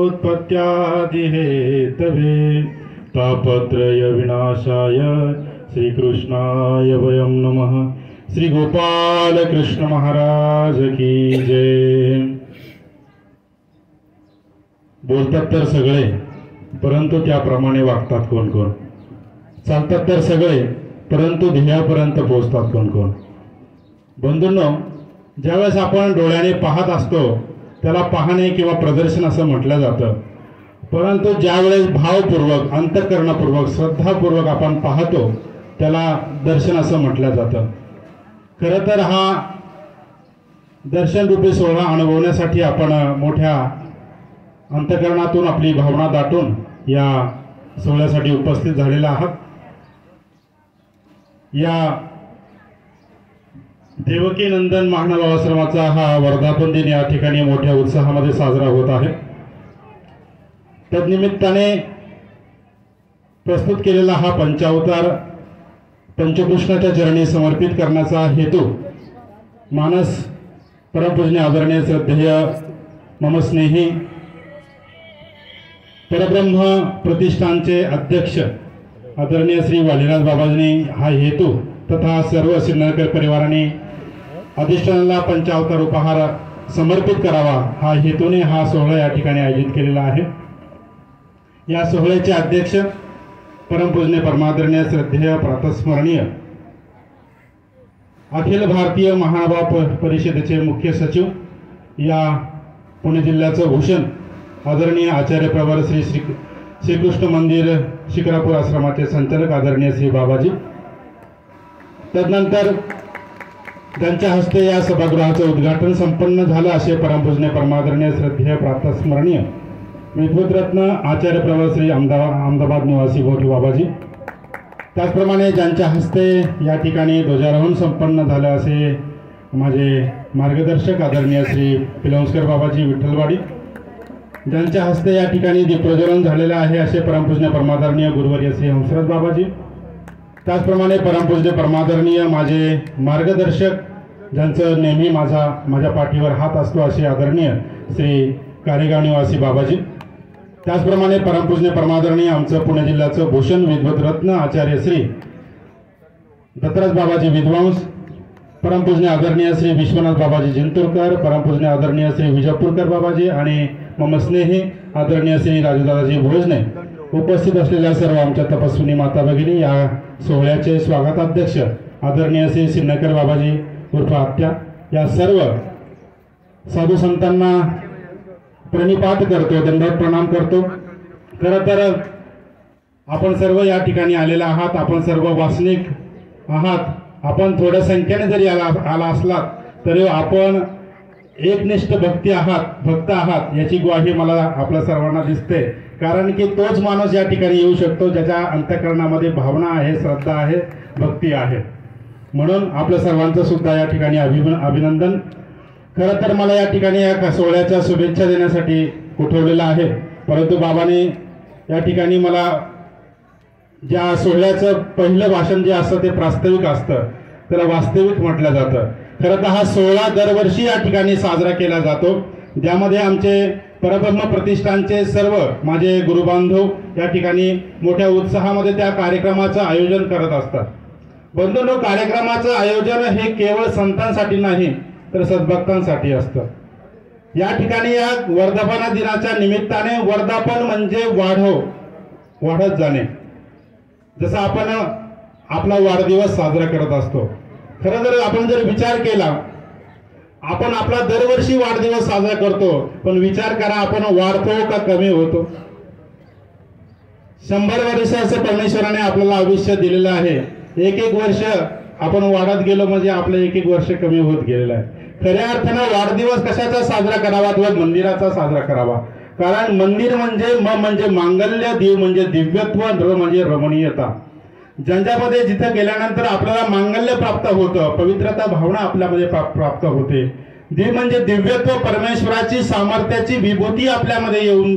जगदोत्पत्त्यादिहेतवे तापत्रय विनाशाय श्रीकृष्णाय वयं नमः। श्री गोपाल कृष्ण महाराज की जय। बोलतात तर सगळे, परंतु त्याप्रमाणे वागतात कोण कोण। चालतात तर सगळे, परंतु ध्येयापर्यंत पोहोचतात कोण कोण। बंधूंनो, ज्यावेळेस आपण डोळ्याने पाहत असतो त्याला पाहणे किंवा प्रदर्शन असं म्हटलं जातं, परंतु ज्यावेळेस भावपूर्वक, अंतःकरणपूर्वक, श्रद्धापूर्वक आपण पाहतो त्याला दर्शन असं म्हटलं जातं। खरं तर हा दर्शन रूपी सोहळा अनुभवण्यासाठी आपण मोठ्या अंतःकरणातून आपली भावना दाटून या सोहळ्यासाठी उपस्थित झालेला आहात। या देवकी नंदन महानुभाव आश्रमाचा हा वर्धापन दिन या ठिकाणी मोठ्या उत्साहामध्ये साजरा होत आहे। तद्निमित्ताने प्रस्तुत केलेला हा पंचावतार पंचकृष्णाच्या चरणी समर्पित करण्याचा हेतू मानस परमपूजनीय आदरणीय श्रद्धेय मम स्नेही परब्रह्म प्रतिष्ठानचे अध्यक्ष आदरणीय श्री वालीनाथ बाबांनी हा हेतू तथा सर्व सिन्नरकर परिवाराने अधिष्ठानाला पंचावतार उपहार समर्पित करावा हा हेतूने हा सोहळा या ठिकाणी आयोजित केलेला आहे। या सोहळ्याचे अध्यक्ष परमपूजनीय परमादरणीय श्रद्धेय प्रातस्मरणीय अखिल भारतीय महानुभाव परिषदेचे मुख्य सचिव या पुणे जिल्ह्याचं भूषण आदरणीय आचार्य प्रवर श्रीकृष्ण मंदिर शिक्रापूर आश्रमाचे संचालक आदरणीय श्री बाबाजी। तदनंतर त्यांच्या हस्ते या सभागृहाचं उद्घाटन संपन्न झालं असे परमपूजनीय परमादरणीय श्रद्धेय प्रातस्मरणीय विद्वद्रत्न आचार्य प्रवर श्री अहमदाबाद निवासी मोठी बाबाजी। त्याचप्रमाणे ज्यांच्या हस्ते या ठिकाणी ध्वजारोहण संपन्न झालं असे माझे मार्गदर्शक आदरणीय श्री पिलंस्कर बाबाजी विठ्ठलवाडी, ज्यांच्या हस्ते या ठिकाणी दीपप्रज्वलन झालेलं आहे असे परमपूजनीय परमादरणीय गुरुवर्य श्री हंसराज बाबाजी। त्याचप्रमाणे परमपूजनीय परमादरणीय माझे मार्गदर्शक, ज्यांचं नेहमी माझ्या पाठीवर हात असतो असे आदरणीय श्री कारेगाव निवासी बाबाजी। त्याचप्रमाणे परमपूजनीय परमादरणीय आमचं पुणे जिल्ह्याचं भूषण विद्वद्रत्न आचार्य श्री दत्तराज बाबाजी विद्वांस, परमपूजनीय आदरणीय श्री विश्वनाथ बाबाजी जिंतूरकर, परमपूजनीय आदरणीय श्री विजयपूरकर बाबाजी आणि मम स्नेही आदरणीय श्री राजूदादाजी भोजने, उपस्थित असलेल्या सर्व आमच्या तपस्विनी माता भगिनी, या सोहळ्याचे स्वागताध्यक्ष आदरणीय श्री सिन्नरकर बाबाजी उर्फ आत्या, या सर्व साधू संतांना प्रणिपात करतो, दंडवत प्रणाम करतो। खरं तर आपण सर्व या ठिकाणी आलेला आहात, आपण सर्व वासनिक आहात, आपण थोड्या संख्येने जरी आला असलात तरी आपण एकनिष्ठ भक्त आहात याची ग्वाही मला आपल्या सर्वांना दिसते। कारण की तोच माणूस या ठिकाणी येऊ शकतो ज्याच्या अंतःकरणामध्ये भावना आहे, श्रद्धा आहे, भक्ती आहे। म्हणून आपल्या सर्वांचं सुद्धा या ठिकाणी अभिनंदन। खरं तर मला या ठिकाणी या सोहळ्याच्या शुभेच्छा देण्यासाठी उठवलेलं आहे, परंतु बाबांनी या ठिकाणी मला ज्या सोहळ्याचं पहिलं भाषण जे असतं ते प्रास्ताविक असतं, त्याला वास्तविक म्हटलं जातं। खरं तर हा सोहळा दरवर्षी या ठिकाणी साजरा केला जातो, ज्यामध्ये आमचे परब्रह्म प्रतिष्ठानचे सर्व माझे गुरुबांधव या ठिकाणी मोठ्या उत्साहामध्ये त्या कार्यक्रमाचं आयोजन करत असतात। बंधूंनो, कार्यक्रमाचं आयोजन हे केवळ संतांसाठी नाही तर सद्भक्तांसाठी असतं। या ठिकाणी या वर्धापन दिनाच्या निमित्ताने, वर्धापन म्हणजे वाढत जाणे, जसं आपण आपला वाढदिवस साजरा करत असतो। खरं तर आपण जर विचार केला, आपण आपला दरवर्षी वाढदिवस साजरा करतो, पण विचार करा आपण वाढतो का कमी होतो? 100 वर्षाचं परमेश्वराने आपल्याला आयुष्य दिलेलं आहे, एक वर्ष आपण वाढत गेलो म्हणजे आपलं एक वर्ष कमी होत गेलेलं आहे। खऱ्या अर्थानं वाढदिवस कशाचा साजरा करावा? तर मंदिराचा साजरा करावा। कारण मंदिर म्हणजे म्हणजे मांगल्य, देव म्हणजे दिव्यत्व, र म्हणजे रमणीयता, ज्यांच्यामध्ये जिथे गेल्यानंतर आपल्याला मांगल्य प्राप्त होतं, पवित्रता भावना आपल्यामध्ये प्राप्त होते। देव म्हणजे दिव्यत्व, परमेश्वराची सामर्थ्याची विभूती आपल्यामध्ये येऊन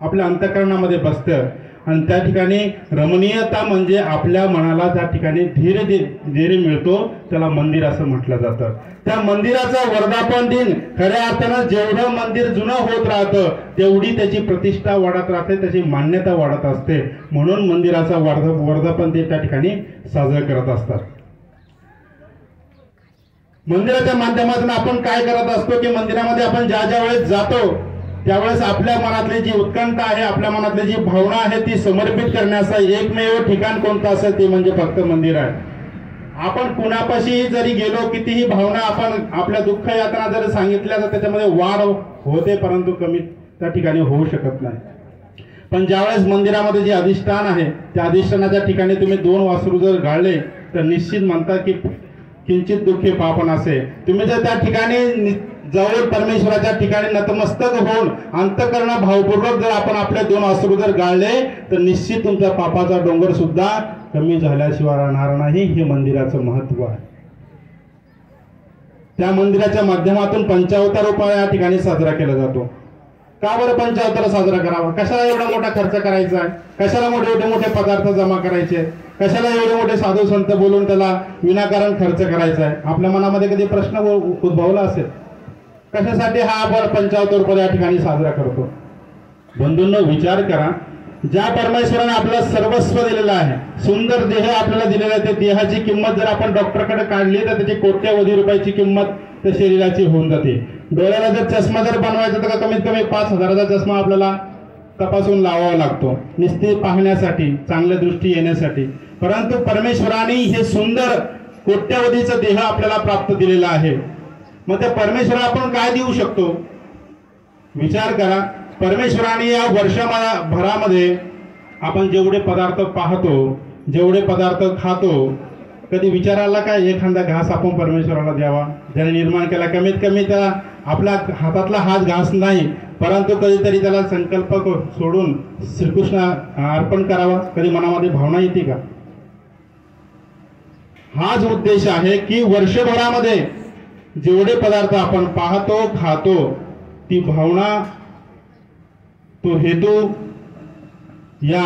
आपल्या अंतःकरणामध्ये बसतं। आणि त्या ठिकाणी रमणीयता म्हणजे आपल्या मनाला त्या ठिकाणी धीर मिळतो, त्याला मंदिर असं म्हटलं जातं. त्या मंदिराचा वर्धापन दिन खऱ्या अर्थानं जेवढं मंदिर जुनं होत राहतं तेवढी त्याची प्रतिष्ठा वाढत राहते, त्याची मान्यता वाढत असते. म्हणून मंदिराचा वर्धापन दिन त्या ठिकाणी साजरा करत असतात. मंदिराच्या माध्यमातून आपण काय करत असतो की मंदिरामध्ये आपण ज्या वेळेस जातो त्यावेळेस आपल्या मनातली जी उत्कंठा आहे, आपल्या मनातली जी भावना आहे ती समर्पित करण्याचं एकमेव ठिकाण कोणतं असेल ते म्हणजे फक्त मंदिर आहे. आपण कुणापाशी जरी गेलो, कितीही भावना आपण आपल्या दुःख यातना जरी सांगितल्या तर त्याच्यामध्ये वाढ होते, परंतु कमी त्या ठिकाणी होऊ शकत नाही. पण ज्यावेळेस मंदिरामध्ये जे अधिष्ठान आहे त्या अधिष्ठानाच्या ठिकाणी तुम्ही 2 वासरू जर गाळले तर निश्चित म्हणतात की किंचित दुःखी पापन असे. तुम्ही जर त्या ठिकाणी जवळ परमेश्वराच्या ठिकाणी नतमस्तक होऊन अंतःकरण भावपूर्वक जर आपण आपले 2 वासरू जर गाळले तर निश्चित तुमचा पापाचा डोंगर सुद्धा कमी झाल्याशिवाय राहणार नाही. हे मंदिराचं महत्व आहे. त्या मंदिराच्या माध्यमातून पंचावतार उपाय या ठिकाणी साजरा केला जातो. का बरं पंचावतार साजरा करावा? कशाला एवढा मोठा खर्च करायचा आहे? कशाला मोठे पदार्थ जमा करायचे? कशाला एवढे मोठे साधू संत बोलून त्याला विनाकारण खर्च करायचा आहे? आपल्या मनामध्ये कधी प्रश्न उद्भवला असेल, कशासाठी हा आपण पंचावतार उपाय या ठिकाणी साजरा करतो? बंधूंनो, विचार करा. ज्या परमेश्वराने आपल्याला सर्वस्व दिलेलं आहे, सुंदर देह आपल्याला दिलेला आहे, त्या देहाची किंमत जर आपण डॉक्टरकडे काढली तर त्याची कोट्यवधी रुपयाची किंमत त्या शरीराची होऊन जाते. डोळ्याला जर चष्मा जर बनवायचा तर कमीत कमी 5,000चा चष्मा आपल्याला तपासून लावावा लागतो, नुसते पाहण्यासाठी, चांगल्या दृष्टी येण्यासाठी. परंतु परमेश्वराने हे सुंदर कोट्यवधीचा देह आपल्याला प्राप्त दिलेला आहे. मग त्या परमेश्वराला आपण काय देऊ शकतो? विचार करा. परमेश्वराने या वर्षभरामध्ये आपण जेवढे पदार्थ पाहतो, जेवढे पदार्थ खातो, कधी विचार आला काय एखादा घास आपण परमेश्वराला द्यावा? ज्याने निर्माण केला, कमीत कमी त्याला आपला हातातला हात घास नाही, परंतु कधीतरी त्याला संकल्प सोडून श्रीकृष्ण अर्पण करावा, कधी मनामध्ये भावना येते का? हाच उद्देश आहे की वर्षभरामध्ये जेवढे पदार्थ आपण पाहतो, खातो, ती भावना, तो हेतू या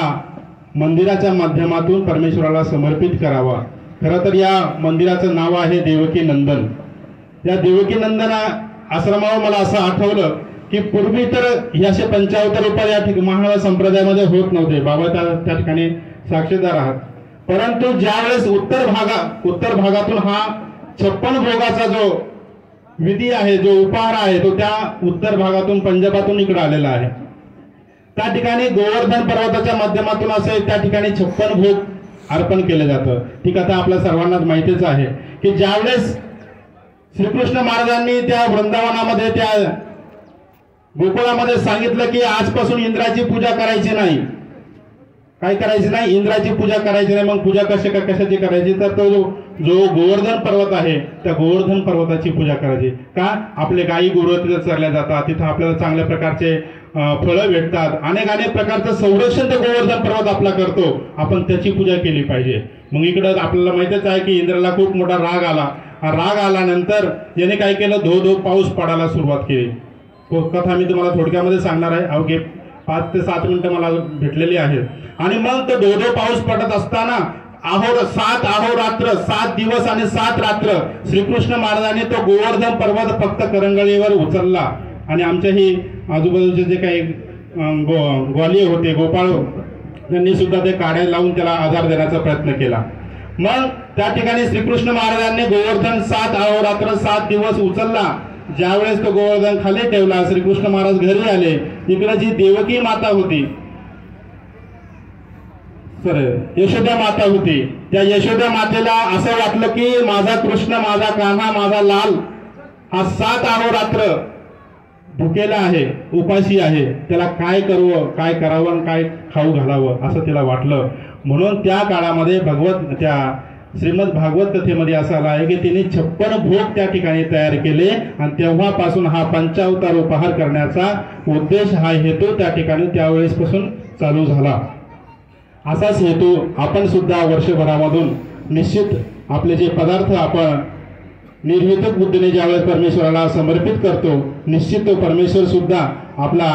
मंदिराच्या माध्यमातून परमेश्वराला समर्पित करावा. खरं तर या मंदिराचं नाव आहे देवकी नंदन. या देवकी नंदन आश्रमावर मला असं आठवलं की पूर्वी तर हे असे पंचावतार उपाय या ठिकाणी महाराज संप्रदायामध्ये होत नव्हते. बाबा त्या ठिकाणी साक्षीदार आहात. परंतु ज्यावेळेस उत्तर भागातून हा 56 भोगाचा जो विधी आहे, जो उपहार आहे, तो त्या उत्तर भागातून पंजाबातून इकडे आलेला आहे. त्या ठिकाणी गोवर्धन पर्वताच्या माध्यमातून असे त्या ठिकाणी 56 भोग अर्पण केले जातं. ती कथा आपल्या सर्वांनाच माहितीच आहे की ज्यावेळेस श्रीकृष्ण महाराजांनी त्या वृंदावनामध्ये, त्या गोकुळामध्ये सांगितलं की आजपासून इंद्राची पूजा करायची नाही. काय करायची नाही? इंद्राची पूजा करायची नाही. मग पूजा कशाची करायची? तर तो जो गोवर्धन पर्वत आहे त्या गोवर्धन पर्वताची पूजा करायची. का? आपले गायी गुरु तिथे चरल्या जातात, तिथं आपल्याला चांगल्या प्रकारचे फळं भेटतात, अनेक प्रकारचं संरक्षण ते गोवर्धन पर्वत आपला करतो. आपण त्याची पूजा केली पाहिजे. मग इकडं आपल्याला माहितीच आहे की इंद्राला खूप मोठा राग आला. हा राग आल्यानंतर याने काय केलं? धो पाऊस पडायला सुरुवात केली. कथा मी तुम्हाला थोडक्यामध्ये सांगणार आहे. अवघे 5 ते 7 मिनिटं मला भेटलेली आहेत. आणि मग तो धो पाऊस पडत असताना 7 अहोरात्र 7 दिवस आणि 7 रात्र श्रीकृष्ण महाराजांनी तो गोवर्धन पर्वत फक्त करंगळीवर उचलला. आणि आमच्याही आजूबाजूचे जे काही ग्वालिये होते, गोपाळ, त्यांनी सुद्धा ते काड्या लावून त्याला आधार देण्याचा प्रयत्न केला. मग त्या ठिकाणी श्रीकृष्ण महाराजांनी गोवर्धन 7 अहोरात्र 7 दिवस उचलला. ज्यावेळेस तो गोवर्धन खाली ठेवला, श्रीकृष्ण महाराज घरी आले. तिकडे जी देवकी माता होती, यशोदा माता होती, त्या यशोदा मातेला असं वाटलं की माझा कृष्ण, माझा कान्हा, माझा लाल हा 7 अहोरात्र भुकेला आहे, उपाशी आहे, त्याला काय करावं, काय खाऊ घालावं असं तिला वाटलं. म्हणून त्या काळामध्ये त्या श्रीमद भागवत कथेमध्ये असं आलं आहे की तिने 56 भोग त्या ठिकाणी तयार केले आणि तेव्हापासून हा पंचावतार उपहार करण्याचा उद्देश, हा हेतू त्या ठिकाणी त्यावेळेसपासून चालू झाला. असाच हेतू आपण सुद्धा वर्षभरामधून निश्चित आपले जे पदार्थ आपण निर्हेतुक बुद्धीने ज्यावेळेस परमेश्वराला समर्पित करतो, निश्चित तो परमेश्वर सुद्धा आपला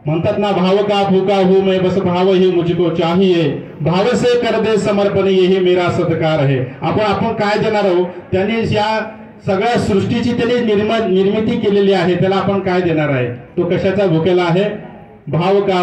म्हणतात ना, भाव का भूका हूं मैं बस भाव ही मुझको चाहिए, भाव से कर दे समर्पण यही मेरा सत्कार है. आपण काय देणार आहोत? त्यांनी या सगळ्या सृष्टीची त्यांनी निर्मिती केलेली आहे, त्याला आपण काय देणार आहे? तो कशाचा भुकेला आहे? भाव का